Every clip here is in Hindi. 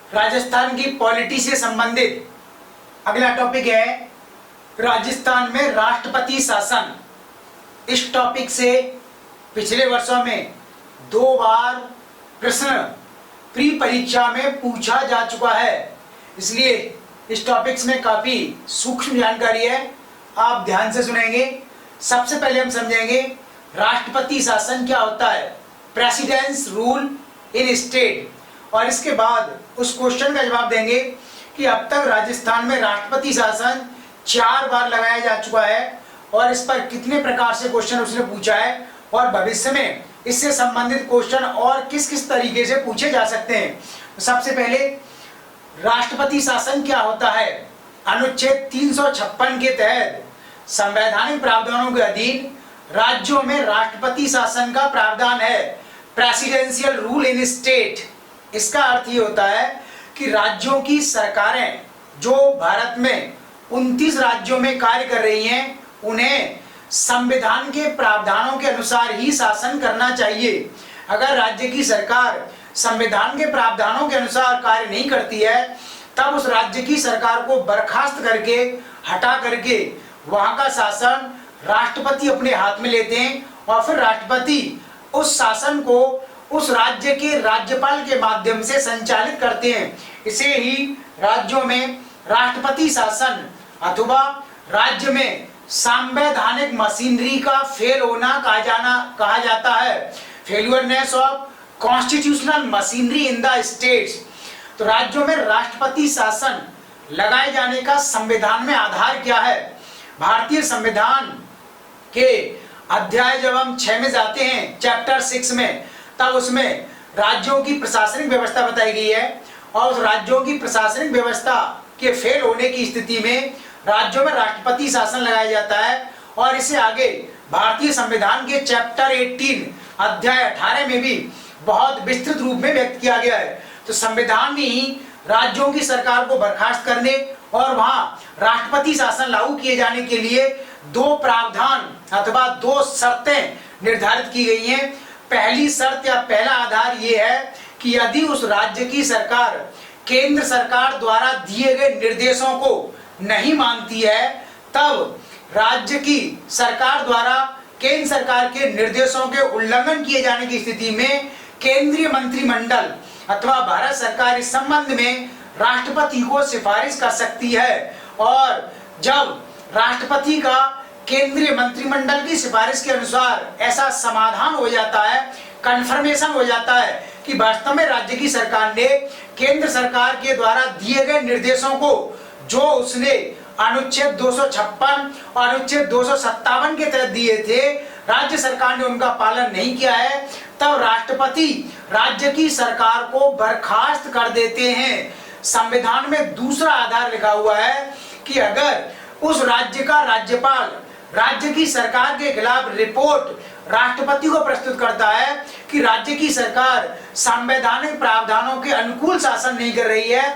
राजस्थान की पॉलिटी से संबंधित अगला टॉपिक है राजस्थान में राष्ट्रपति शासन। इस टॉपिक से पिछले वर्षों में 2 बार प्रश्न प्री परीक्षा में पूछा जा चुका है, इसलिए इस टॉपिक्स में काफी सूक्ष्म जानकारी है, आप ध्यान से सुनेंगे। सबसे पहले हम समझेंगे राष्ट्रपति शासन क्या होता है, प्रेसिडेंस रूल इन स्टेट, और इसके बाद उस क्वेश्चन का जवाब देंगे कि अब तक राजस्थान में राष्ट्रपति शासन 4 बार लगाया जा चुका है और इस पर कितने प्रकार से क्वेश्चन उसने पूछा है और भविष्य में इससे संबंधित क्वेश्चन और किस किस तरीके से पूछे जा सकते हैं। सबसे पहले राष्ट्रपति शासन क्या होता है। अनुच्छेद 356 के तहत संवैधानिक प्रावधानों के अधीन राज्यों में राष्ट्रपति शासन का प्रावधान है, प्रेसिडेंशियल रूल इन स्टेट। इसका अर्थ ये होता है कि राज्यों की सरकारें जो भारत में 29 राज्यों में कार्य कर रही हैं, उन्हें संविधान के प्रावधानों के अनुसार ही शासन करना चाहिए। अगर राज्य की सरकार संविधान के प्रावधानों के अनुसार कार्य नहीं करती है, तब उस राज्य की सरकार को बर्खास्त करके हटा करके वहां का शासन राष्ट्रपति अपने हाथ में लेते हैं और फिर राष्ट्रपति उस शासन को उस राज्य के राज्यपाल के माध्यम से संचालित करते हैं। इसे ही राज्यों में राष्ट्रपति शासन अथवा राज्य में संवैधानिक मशीनरी का फेल होना कहा जाता है, failureness of constitutional machinery in the states. तो राज्यों में राष्ट्रपति शासन लगाए जाने का संविधान में आधार क्या है। भारतीय संविधान के अध्याय जब हम 6 में जाते हैं, चैप्टर 6 में, तब उसमें राज्यों की प्रशासनिक व्यवस्था बताई गई है और उस राज्यों की प्रशासनिक व्यवस्था के फेल होने की स्थिति में राज्यों में राष्ट्रपति शासन लगाया जाता है। और इसे आगे भारतीय संविधान के चैप्टर 18 अध्याय 18 में भी बहुत विस्तृत रूप में व्यक्त किया गया है। तो संविधान में ही राज्यों की सरकार को बर्खास्त करने और वहां राष्ट्रपति शासन लागू किए जाने के लिए 2 प्रावधान अथवा 2 शर्तें निर्धारित की गई हैं। पहली शर्त या पहला आधार ये है कि यदि उस राज्य की सरकार केंद्र सरकार द्वारा दिए गए निर्देशों को नहीं मानती है, तब राज्य की सरकार द्वारा केंद्र सरकार के निर्देशों के उल्लंघन किए जाने की स्थिति में केंद्रीय मंत्रिमंडल अथवा भारत सरकार इस संबंध में राष्ट्रपति को सिफारिश कर सकती है। और जब राष्ट्रपति का केंद्रीय मंत्रिमंडल की सिफारिश के अनुसार ऐसा समाधान हो जाता है, कंफर्मेशन हो जाता है कि वास्तव में राज्य की सरकार ने केंद्र सरकार के द्वारा दिए गए निर्देशों को जो उसने अनुच्छेद 256 और अनुच्छेद 257 के तहत दिए थे, राज्य सरकार ने उनका पालन नहीं किया है, तब राष्ट्रपति राज्य की सरकार को बर्खास्त कर देते हैं। संविधान में दूसरा आधार लिखा हुआ है कि अगर उस राज्य का राज्यपाल राज्य की सरकार के खिलाफ रिपोर्ट राष्ट्रपति को प्रस्तुत करता है कि राज्य की सरकार संवैधानिक प्रावधानों के अनुकूल शासन नहीं कर रही है,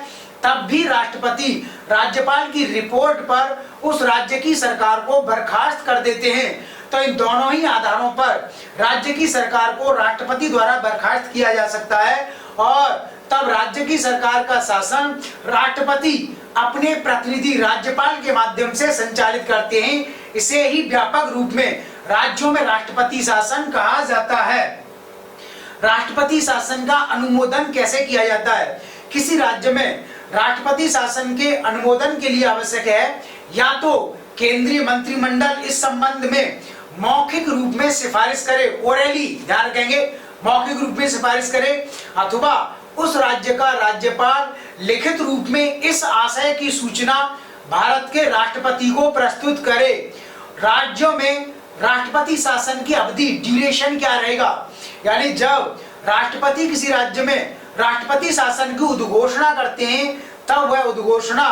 तब भी राष्ट्रपति राज्यपाल की रिपोर्ट पर उस राज्य की सरकार को बर्खास्त कर देते हैं। तो इन दोनों ही आधारों पर राज्य की सरकार को राष्ट्रपति द्वारा बर्खास्त किया जा सकता है और तब राज्य की सरकार का शासन राष्ट्रपति अपने प्रतिनिधि राज्यपाल के माध्यम से संचालित करते हैं। इसे ही व्यापक रूप में राज्यों में राष्ट्रपति शासन कहा जाता है। राष्ट्रपति शासन का अनुमोदन कैसे किया जाता है। किसी राज्य में राष्ट्रपति शासन के अनुमोदन के लिए आवश्यक है या तो केंद्रीय मंत्रिमंडल इस संबंध में मौखिक रूप में सिफारिश करे, ओरली, ध्यान रखेंगे, मौखिक रूप में सिफारिश करे, अथवा उस राज्य का राज्यपाल लिखित रूप में इस आशय की सूचना भारत के राष्ट्रपति को प्रस्तुत करे। राज्यों में राष्ट्रपति शासन की अवधि, ड्यूरेशन क्या रहेगा, यानी जब राष्ट्रपति किसी राज्य में राष्ट्रपति शासन की उद्घोषणा करते हैं, तब वह उद्घोषणा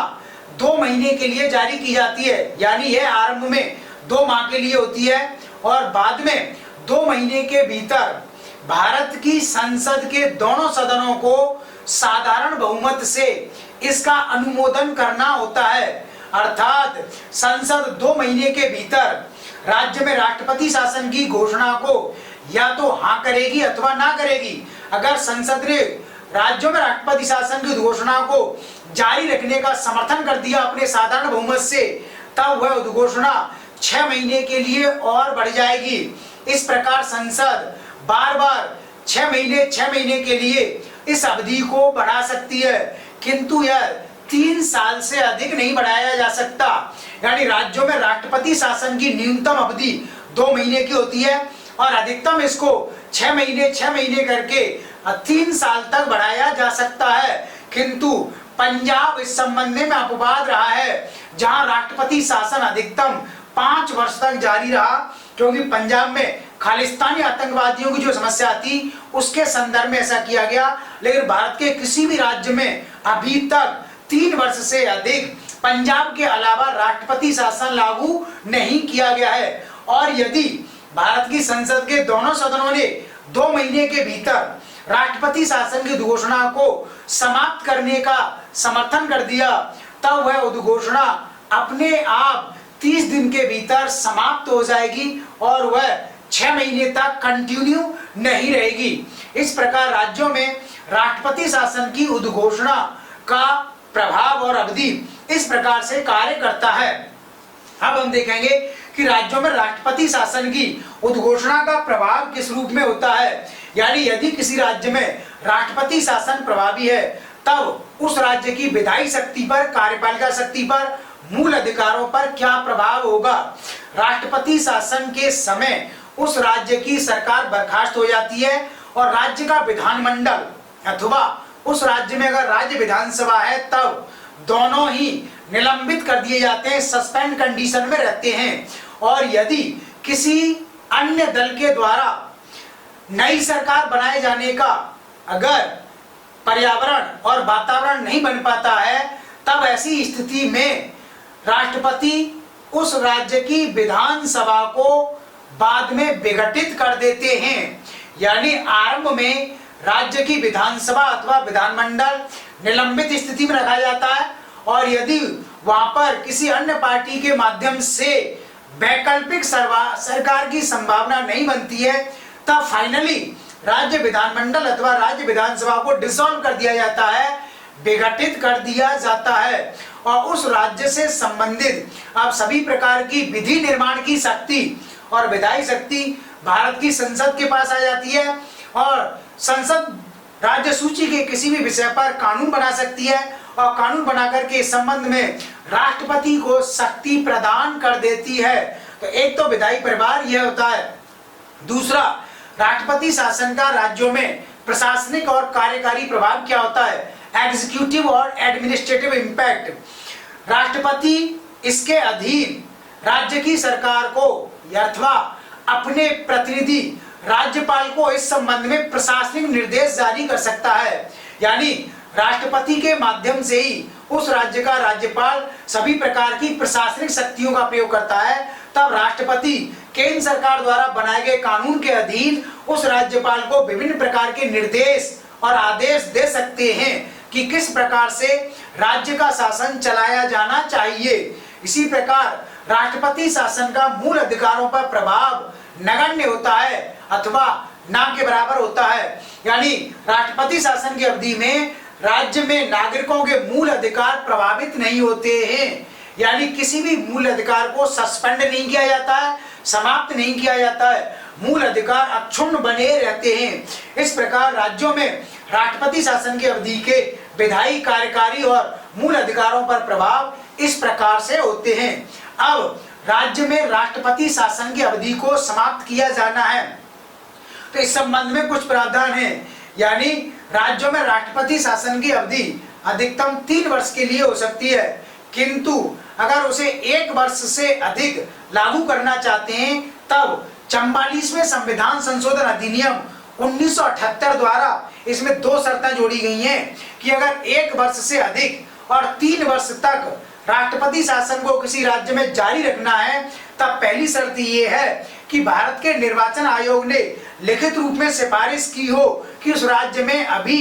2 महीने के लिए जारी की जाती है, यानी यह आरंभ में 2 माह के लिए होती है और बाद में 2 महीने के भीतर भारत की संसद के दोनों सदनों को साधारण बहुमत से इसका अनुमोदन करना होता है। अर्थात संसद 2 महीने के भीतर राज्य में राष्ट्रपति शासन की घोषणा को या तो हाँ करेगी अथवा ना करेगी। अगर संसद ने राज्यों में राष्ट्रपति शासन की उद्घोषणा को जारी रखने का समर्थन कर दिया अपने साधारण बहुमत से, तब वह उद्घोषणा 6 महीने के लिए और बढ़ जाएगी। इस प्रकार संसद बार बार 6 महीने के लिए इस अवधि को बढ़ा सकती है, किंतु यह 3 साल से अधिक नहीं बढ़ाया जा सकता। यानी राज्यों में राष्ट्रपति शासन की न्यूनतम अवधि 2 महीने की होती है और अधिकतम इसको 6 महीने करके 3 साल तक बढ़ाया जा सकता है। किंतु पंजाब इस संबंध में अपवाद रहा है, जहां राष्ट्रपति शासन अधिकतम 5 वर्ष तक जारी रहा, क्योंकि पंजाब में खालिस्तानी आतंकवादियों की जो समस्या थी उसके संदर्भ में ऐसा किया गया। लेकिन भारत के किसी भी राज्य में अभी तक 3 वर्ष से अधिक पंजाब के अलावा राष्ट्रपति शासन लागू नहीं किया गया है। और यदि भारत की संसद के दोनों सदनों ने 2 महीने के भीतर राष्ट्रपति शासन की उद्घोषणा को समाप्त करने का समर्थन कर दिया, तब वह उद्घोषणा अपने आप 30 दिन के भीतर समाप्त हो जाएगी और वह 6 महीने तक कंटिन्यू नहीं रहेगी। इस प्रकार राज्यों में राष्ट्रपति शासन की उद्घोषणा का प्रभाव और अवधि इस प्रकार से कार्य करता है। अब हम देखेंगे कि राज्यों में राष्ट्रपति शासन की उद्घोषणा का प्रभाव किस रूप में होता है। यानी यदि किसी राज्य में राष्ट्रपति शासन प्रभावी है, तब उस राज्य की विधायी शक्ति पर, कार्यपालिका शक्ति पर, मूल अधिकारों पर क्या प्रभाव होगा। राष्ट्रपति शासन के समय उस राज्य की सरकार बर्खास्त हो जाती है और राज्य का विधानमंडल अथवा उस राज्य में अगर राज्य विधानसभा है तब दोनों ही निलंबित कर दिए जाते हैं, सस्पेंड कंडीशन में रहते हैं। और यदि किसी अन्य दल के द्वारा नई सरकार बनाए जाने का अगर पर्यावरण और वातावरण नहीं बन पाता है, तब ऐसी स्थिति में राष्ट्रपति उस राज्य की विधानसभा को बाद में विघटित कर देते हैं। यानी आरंभ में राज्य की विधानसभा अथवा विधानमंडल निलंबित स्थिति में रखा जाता है और यदि वहां पर किसी अन्य पार्टी के माध्यम से वैकल्पिक सरकार की संभावना नहीं बनती है, तब फाइनली राज्य विधानमंडल अथवा राज्य विधानसभा को डिसॉल्व कर दिया जाता है, विघटित कर दिया जाता है और उस राज्य से संबंधित अब सभी प्रकार की विधि निर्माण की शक्ति और विधायी शक्ति भारत की संसद के पास आ जाती है और संसद राज्य सूची के किसी भी विषय पर कानून बना सकती है और कानून बनाकर के इस संबंध में राष्ट्रपति को शक्ति प्रदान कर देती है। तो एक तो विधायी परिवार यह होता है। दूसरा, राष्ट्रपति शासन का राज्यों में प्रशासनिक और कार्यकारी प्रभाव क्या होता है, एग्जीक्यूटिव और एडमिनिस्ट्रेटिव इम्पैक्ट। राष्ट्रपति इसके अधीन राज्य की सरकार को अथवा अपने प्रतिनिधि राज्यपाल को इस संबंध में प्रशासनिक निर्देश जारी कर सकता है। यानी राष्ट्रपति के माध्यम से ही उस राज्य का राज्यपाल सभी प्रकार की प्रशासनिक शक्तियों का प्रयोग करता है। तब राष्ट्रपति केंद्र सरकार द्वारा बनाए गए कानून के अधीन उस राज्यपाल को विभिन्न प्रकार के निर्देश और आदेश दे सकते हैं कि किस प्रकार से राज्य का शासन चलाया जाना चाहिए। इसी प्रकार राष्ट्रपति शासन का मूल अधिकारों पर प्रभाव नगण्य होता है अथवा ना के बराबर होता है। यानी राष्ट्रपति शासन की अवधि में राज्य में नागरिकों के मूल अधिकार प्रभावित नहीं होते हैं। यानी किसी भी मूल अधिकार को सस्पेंड नहीं किया जाता है, समाप्त नहीं किया जाता है, मूल अधिकार अक्षुण्ण बने रहते हैं। इस प्रकार राज्यों में राष्ट्रपति शासन की अवधि के विधायी, कार्यकारी और मूल अधिकारों पर प्रभाव इस प्रकार से होते हैं। अब राज्य में राष्ट्रपति शासन की अवधि को समाप्त किया जाना है तो इस संबंध में कुछ प्रावधान है। यानी राज्यों में राष्ट्रपति शासन की अवधि अधिकतम 3 वर्ष के लिए हो सकती है, किंतु अगर उसे 1 वर्ष से अधिक लागू करना चाहते हैं तब 44वें संविधान संशोधन अधिनियम 1978 द्वारा इसमें 2 शर्तें जोड़ी गई हैं कि अगर 1 वर्ष से अधिक और 3 वर्ष तक राष्ट्रपति शासन को किसी राज्य में जारी रखना है, तब पहली शर्त ये है कि भारत के निर्वाचन आयोग ने लिखित रूप में सिफारिश की हो कि उस राज्य में अभी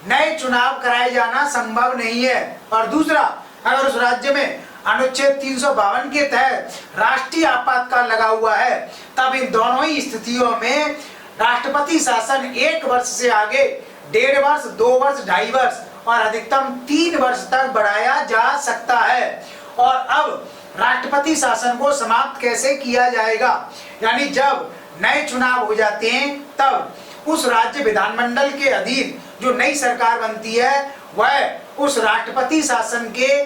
नए चुनाव कराए जाना संभव नहीं है। और दूसरा, अगर उस राज्य में अनुच्छेद 352 के तहत राष्ट्रीय आपातकाल लगा हुआ है, तब इन दोनों ही स्थितियों में राष्ट्रपति शासन 1 वर्ष से आगे 1.5 वर्ष, 2 वर्ष, 2.5 वर्ष और अधिकतम 3 वर्ष तक बढ़ाया जा सकता है। और अब राष्ट्रपति शासन को समाप्त कैसे किया जाएगा, यानी जब नए चुनाव हो जाते हैं तब उस राज्य विधानमंडल के अधीन जो नई सरकार बनती है वह उस राष्ट्रपति शासन के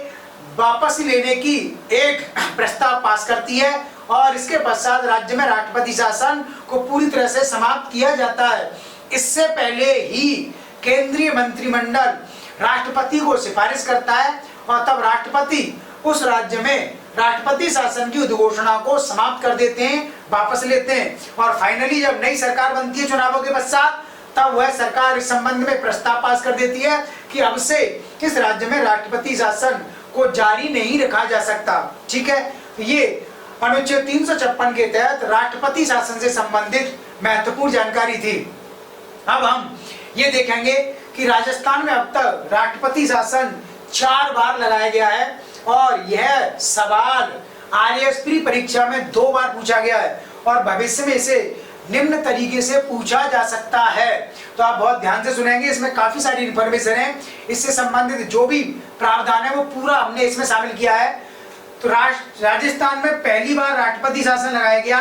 वापस लेने की एक प्रस्ताव पास करती है और इसके पश्चात राज्य में राष्ट्रपति शासन को पूरी तरह से समाप्त किया जाता है। इससे पहले ही केंद्रीय मंत्रिमंडल राष्ट्रपति को सिफारिश करता है और तब राष्ट्रपति उस राज्य में राष्ट्रपति शासन की उद्घोषणा को समाप्त कर देते हैं, वापस लेते हैं और फाइनली जब नई सरकार बनती है चुनावों के पश्चात तब वह सरकार इस संबंध में प्रस्ताव पास कर देती है कि अब से इस राज्य में राष्ट्रपति शासन को जारी नहीं रखा जा सकता। ठीक है, ये अनुच्छेद 356 के तहत राष्ट्रपति शासन से संबंधित महत्वपूर्ण जानकारी थी। अब हम ये देखेंगे कि राजस्थान में अब तक राष्ट्रपति शासन 4 बार लगाया गया है और यह सवाल आईएएस प्री परीक्षा में 2 बार पूछा गया है और भविष्य में इसे निम्न तरीके से पूछा जा सकता है। तो आप बहुत ध्यान से सुनेंगे, इसमें काफी सारी इंफॉर्मेशन है, इससे संबंधित जो भी प्रावधान है वो पूरा हमने इसमें शामिल किया है। तो राजस्थान में पहली बार राष्ट्रपति शासन लगाया गया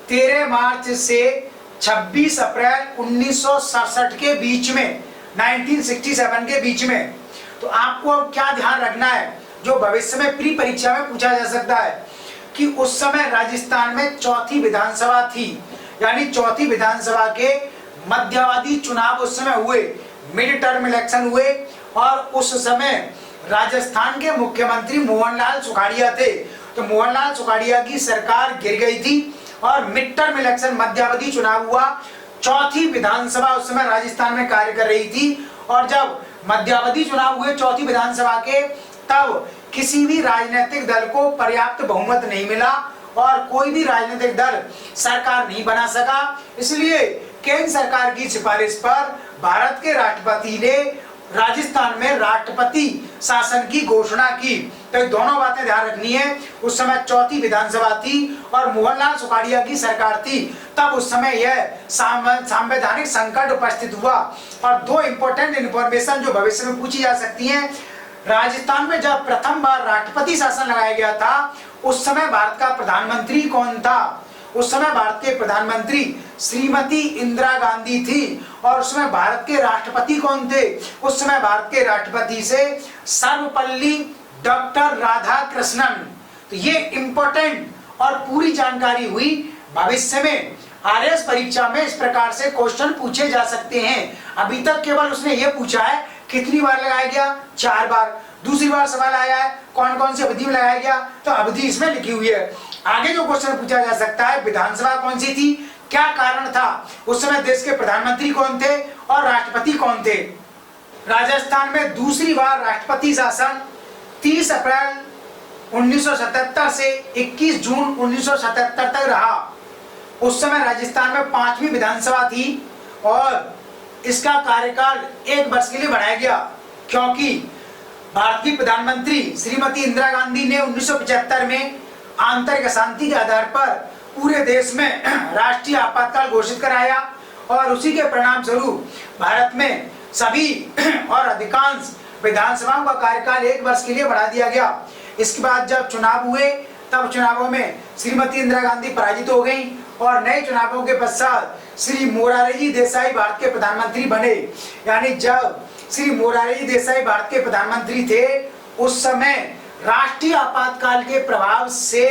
13 मार्च से 26 अप्रैल 1967 के बीच में, 1967 के बीच में। तो आपको अब क्या ध्यान रखना है जो भविष्य में प्री परीक्षा में पूछा जा सकता है कि उस समय राजस्थान में चौथी विधानसभा थी, यानी चौथी विधानसभा के मध्यावधि चुनाव उस समय हुए, मिड टर्म इलेक्शन हुए और उस समय राजस्थान के मुख्यमंत्री मोहनलाल सुखाड़िया थे। तो मोहनलाल सुखाड़िया की सरकार गिर गई थी और मिड टर्म इलेक्शन मध्यावधि चुनाव हुआ। चौथी विधानसभा उस समय राजस्थान में कार्य कर रही थी और जब मध्यावधि चुनाव हुए चौथी विधानसभा के तब किसी भी राजनीतिक दल को पर्याप्त बहुमत नहीं मिला और कोई भी राजनीतिक दल सरकार नहीं बना सका। इसलिए केंद्र सरकार की सिफारिश पर भारत के राष्ट्रपति ने राजस्थान में राष्ट्रपति शासन की घोषणा की। तो दोनों बातें ध्यान रखनी है, उस समय चौथी विधानसभा थी और मोहनलाल सुखाड़िया की सरकार थी, तब उस समय यह संवैधानिक संकट उपस्थित हुआ। और 2 इंपॉर्टेंट इंफॉर्मेशन जो भविष्य में पूछी जा सकती हैं, राजस्थान में जब प्रथम बार राष्ट्रपति शासन लगाया गया था उस समय भारत का प्रधानमंत्री कौन था? उस समय भारत के प्रधानमंत्री श्रीमती इंदिरा गांधी थी और उस समय भारत के राष्ट्रपति कौन थे? उस समय भारत के राष्ट्रपति से सर्वपल्ली डॉक्टर राधाकृष्णन। तो ये इंपॉर्टेंट और पूरी जानकारी हुई। भविष्य में आईएएस परीक्षा में इस प्रकार से क्वेश्चन पूछे जा सकते हैं। अभी तक केवल उसने ये पूछा है कितनी बार लगाया गया, 4 बार। दूसरी बार सवाल आया है कौन कौन सी अवधि में लगाया गया, तो अवधि इसमें लिखी हुई है। आगे जो क्वेश्चन पूछा जा सकता है विधानसभा कौन सी थी, क्या कारण था, उस समय देश के प्रधानमंत्री कौन थे और राष्ट्रपति कौन थे। राजस्थान में दूसरी बार राष्ट्रपति शासन 30 अप्रैल 1977 से 21 जून 1977 तक रहा। उस समय राजस्थान में 5वीं विधानसभा थी और इसका कार्यकाल 1 वर्ष के लिए बढ़ाया गया क्योंकि भारतीय प्रधानमंत्री श्रीमती इंदिरा गांधी ने 1975 में आंतरिक अशांति के आधार पर पूरे देश में राष्ट्रीय आपातकाल घोषित कराया और उसी के परिणाम स्वरूप भारत में सभी और अधिकांश विधानसभाओं का कार्यकाल 1 वर्ष के लिए बढ़ा दिया गया। इसके बाद जब चुनाव हुए तब चुनावों में श्रीमती इंदिरा गांधी पराजित हो गई और नए चुनावों के पश्चात श्री मोरारजी देसाई भारत के प्रधानमंत्री बने। यानी जब श्री मोरारजी देसाई भारत के प्रधानमंत्री थे उस समय राष्ट्रीय आपातकाल के प्रभाव से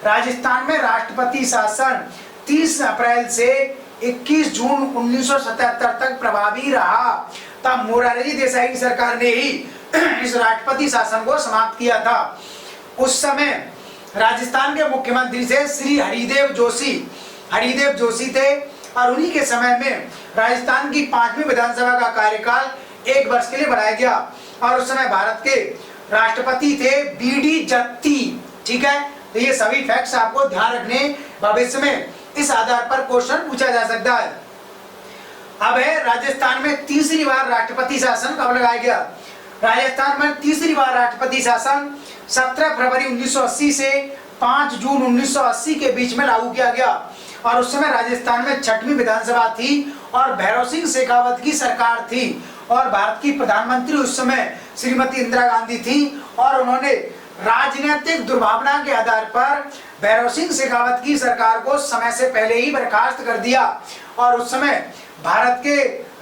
राजस्थान में राष्ट्रपति शासन 30 अप्रैल से 21 जून 1977 तक प्रभावी रहा। तब मोरारजी देसाई की सरकार ने ही इस राष्ट्रपति शासन को समाप्त किया था। उस समय राजस्थान के मुख्यमंत्री थे श्री हरिदेव जोशी थे और उन्हीं के समय में राजस्थान की 5वीं विधानसभा का कार्यकाल 1 वर्ष के लिए बढ़ाया गया और उस समय भारत के राष्ट्रपति थे बीडी जत्ती। ठीक है, तो ये सभी फैक्ट्स आपको ध्यान रखने, भविष्य में इस आधार पर क्वेश्चन पूछा जा सकता है। अब है राजस्थान में तीसरी बार राष्ट्रपति शासन कब लगाया गया। राजस्थान में तीसरी बार राष्ट्रपति शासन 17 फरवरी 1980 से 5 जून 1980 के बीच में लागू किया गया और उस समय राजस्थान में 6वीं विधानसभा थी और भैरव सिंह शेखावत की सरकार थी और भारत की प्रधानमंत्री उस समय श्रीमती इंदिरा गांधी थी और उन्होंने राजनीतिक दुर्भावना के आधार पर भैरव सिंह शेखावत की सरकार को समय से पहले ही बर्खास्त कर दिया और उस समय भारत के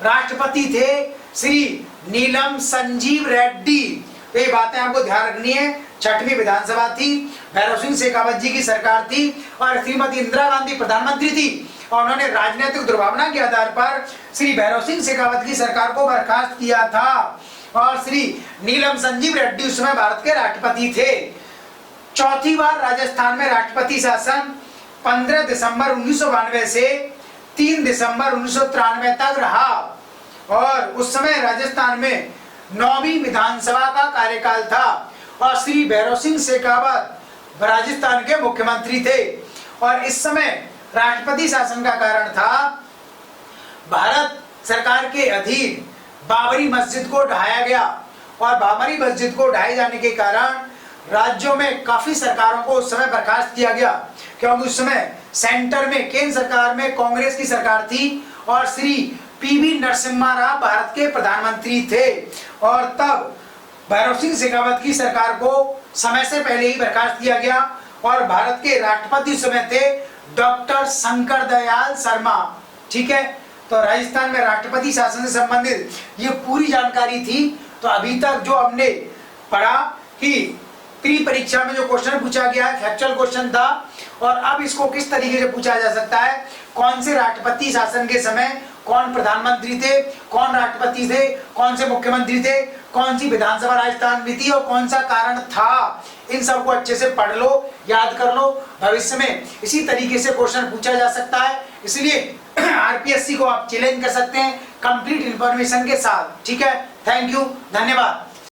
राष्ट्रपति थे श्री नीलम संजीव रेड्डी। तो ये बातें आपको ध्यान रखनी है। छठवीं विधानसभा थी, भैरव सिंह शेखावत जी की सरकार थी और श्रीमती इंदिरा गांधी प्रधानमंत्री थी और उन्होंने राजनीतिक दुर्भावना के आधार पर श्री भैरव सिंह शेखावत की सरकार को बर्खास्त किया था और श्री नीलम संजीव रेड्डी उस समय भारत के राष्ट्रपति थे। चौथी बार राजस्थान में राष्ट्रपति शासन 15 दिसंबर 1992 से 3 दिसंबर 1993 तक रहा और उस समय राजस्थान में 9वीं विधानसभा का कार्यकाल था और श्री भैरव सिंह शेखावत राजस्थान के मुख्यमंत्री थे और इस समय राष्ट्रपति शासन का कारण था भारत सरकार के अधीन बाबरी मस्जिद को ढाया गया और बाबरी मस्जिद को ढाए जाने के कारण राज्यों में काफी सरकारों को उस समय बर्खास्त किया गया क्योंकि उस समय सेंटर में केंद्र सरकार में कांग्रेस की सरकार थी और श्री पीवी नरसिम्हा राव भारत के प्रधानमंत्री थे और तब भैरव सिंह शेखावत की सरकार को समय से पहले ही बर्खास्त किया गया और भारत के राष्ट्रपति उस समय थे डॉक्टर शंकर दयाल शर्मा। ठीक है, तो राजस्थान में राष्ट्रपति शासन से संबंधित ये पूरी जानकारी थी। तो अभी तक जो हमने पढ़ा कि प्री परीक्षा में जो क्वेश्चन पूछा गया है फैक्चुअल क्वेश्चन था और अब इसको किस तरीके से पूछा जा सकता है, कौन से राष्ट्रपति शासन के समय कौन प्रधानमंत्री थे, कौन राष्ट्रपति थे, कौन से मुख्यमंत्री थे, कौन सी विधानसभा राजस्थान में थी और कौन सा कारण था, इन सबको अच्छे से पढ़ लो, याद कर लो। भविष्य में इसी तरीके से क्वेश्चन पूछा जा सकता है, इसलिए आरपीएससी को आप चैलेंज कर सकते हैं कंप्लीट इंफॉर्मेशन के साथ। ठीक है, थैंक यू, धन्यवाद।